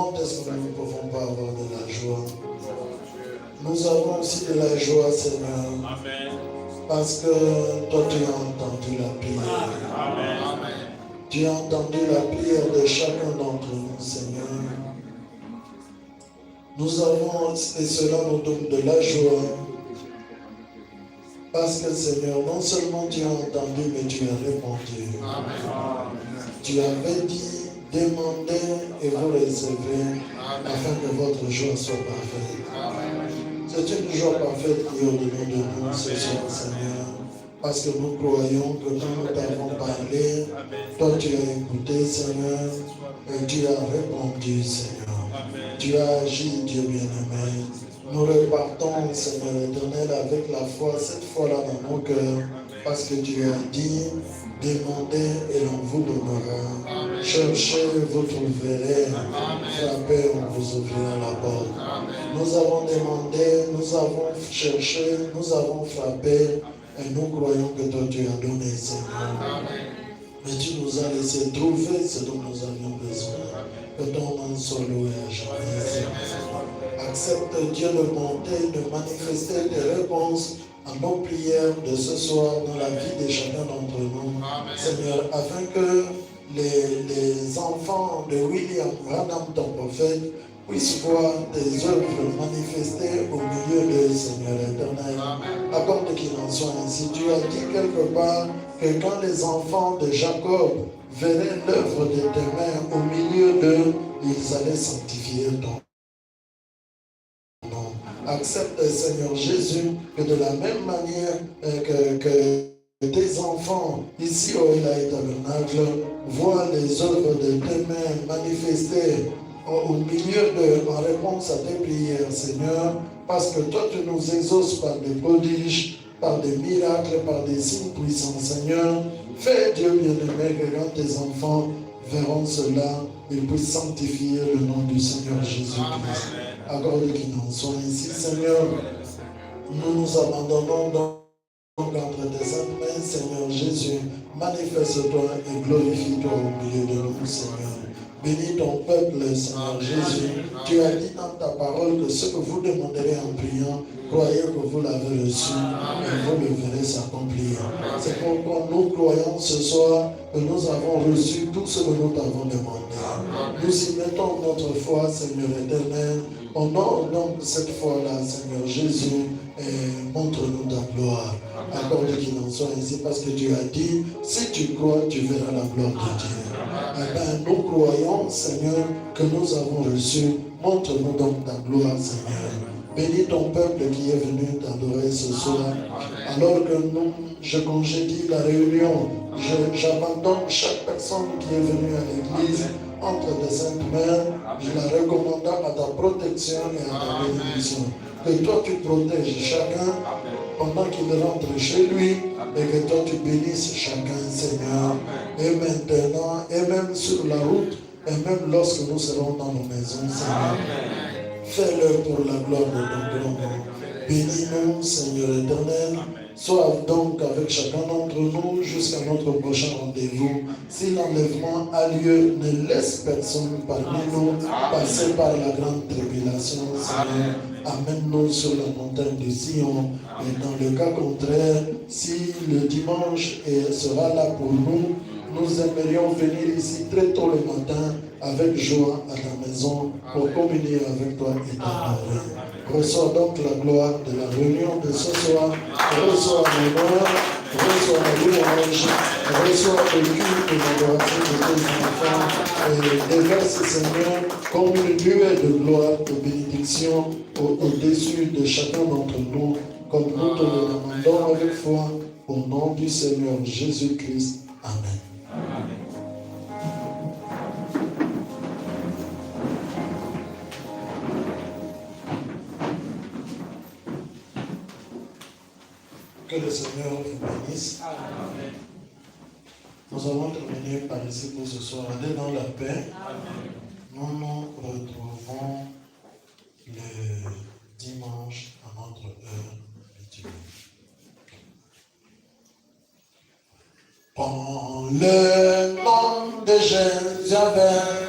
Comment est-ce que nous ne pouvons pas avoir de la joie? Nous avons aussi de la joie, Seigneur. Amen. Parce que toi, tu as entendu la prière. Amen. Tu as entendu la prière de chacun d'entre nous, Seigneur. Nous avons, et cela nous donne de la joie. Parce que, Seigneur, non seulement tu as entendu, mais tu as répondu. Amen. Tu avais dit, demandez et vous recevrez, afin que votre joie soit parfaite. Amen. C'est une joie parfaite qui est au-dedans de nous ce soir, Seigneur. Parce que nous croyons que quand nous t'avons parlé, toi tu as écouté, Seigneur, et tu as répondu, Seigneur. Tu as agi, Dieu bien-aimé. Nous repartons, Seigneur éternel, avec la foi, cette foi-là dans nos cœurs, parce que tu as dit, demandez et l'on vous donnera. Amen. Cherchez, vous trouverez. Frappez, on vous ouvrira la porte. Amen. Nous avons demandé, nous avons cherché, nous avons frappé, et nous croyons que toi tu as donné, Seigneur. Amen. Mais tu nous as laissé trouver ce dont nous avions besoin. Que ton nom soit loué à jamais, Seigneur. Accepte, Dieu, de monter, de manifester tes réponses à nos prières de ce soir dans la vie de chacun d'entre nous. Amen. Seigneur, afin que les enfants de William Branham, ton prophète, puissent voir tes œuvres manifestées au milieu de Seigneur éternel. Accorde qu'il en soit ainsi. Tu as dit quelque part que quand les enfants de Jacob verraient l'œuvre de tes mains au milieu d'eux, ils allaient sanctifier ton nom. Accepte, Seigneur Jésus, que de la même manière que tes enfants ici au Elaï Tabernacle voient les œuvres de tes mains manifestées au milieu de, en réponse à tes prières, Seigneur, parce que toi tu nous exauces par des prodiges, par des miracles, par des signes puissants, Seigneur. Fais, Dieu bien-aimé, que quand tes enfants verront cela, ils puissent sanctifier le nom du Seigneur Jésus-Christ. Accorde qu'il en soit ainsi, Seigneur. Nous nous abandonnons donc entre tes saintes mains, Seigneur Jésus. Manifeste-toi et glorifie-toi au milieu de nous, Seigneur. Bénis ton peuple, Seigneur Jésus. Tu as dit dans ta parole que ce que vous demanderez en priant, croyez que vous l'avez reçu et vous le verrez s'accomplir. C'est pourquoi nous croyons ce soir que nous avons reçu tout ce que nous t'avons demandé. Nous y mettons notre foi, Seigneur éternel. Honore donc cette foi-là, Seigneur Jésus, et montre-nous ta gloire. Accorde qu'il en soit ainsi, parce que tu as dit, si tu crois, tu verras la gloire de Dieu. Eh bien, nous croyons, Seigneur, que nous avons reçu. Montre-nous donc ta gloire, Seigneur. Bénis ton peuple qui est venu t'adorer ce soir. Alors que nous, je congédie la réunion, j'abandonne chaque personne qui est venue à l'église entre tes saintes mains, je la recommande à ta protection et à ta bénédiction. Que toi tu protèges chacun pendant qu'il rentre chez lui et que toi tu bénisses chacun, Seigneur. Et maintenant, et même sur la route, et même lorsque nous serons dans nos maisons, Seigneur. Fais-le pour la gloire de ton grand nom. Bénis-nous, Seigneur éternel. Sois donc avec chacun d'entre nous jusqu'à notre prochain rendez-vous. Si l'enlèvement a lieu, ne laisse personne parmi nous passer par la grande tribulation, Seigneur. Amène-nous sur la montagne de Sion. Et dans le cas contraire, si le dimanche sera là pour nous, nous aimerions venir ici très tôt le matin avec joie à ta maison pour communier avec toi et t'adorer. Reçois donc la gloire de la réunion de ce soir. Reçois l'honneur, reçois la louange, reçois le culte de l'adoration de tes enfants et déverse, Seigneur, comme une nuée de gloire, de bénédiction au-dessus de chacun d'entre nous, comme nous te le demandons avec foi, au nom du Seigneur Jésus-Christ. Amen. Que le Seigneur vous bénisse. Amen. Nous avons terminé par ici pour ce soir. Allez dans la paix. Amen. Nous nous retrouvons le dimanche à notre heure habituelle. En le nom de Jésus.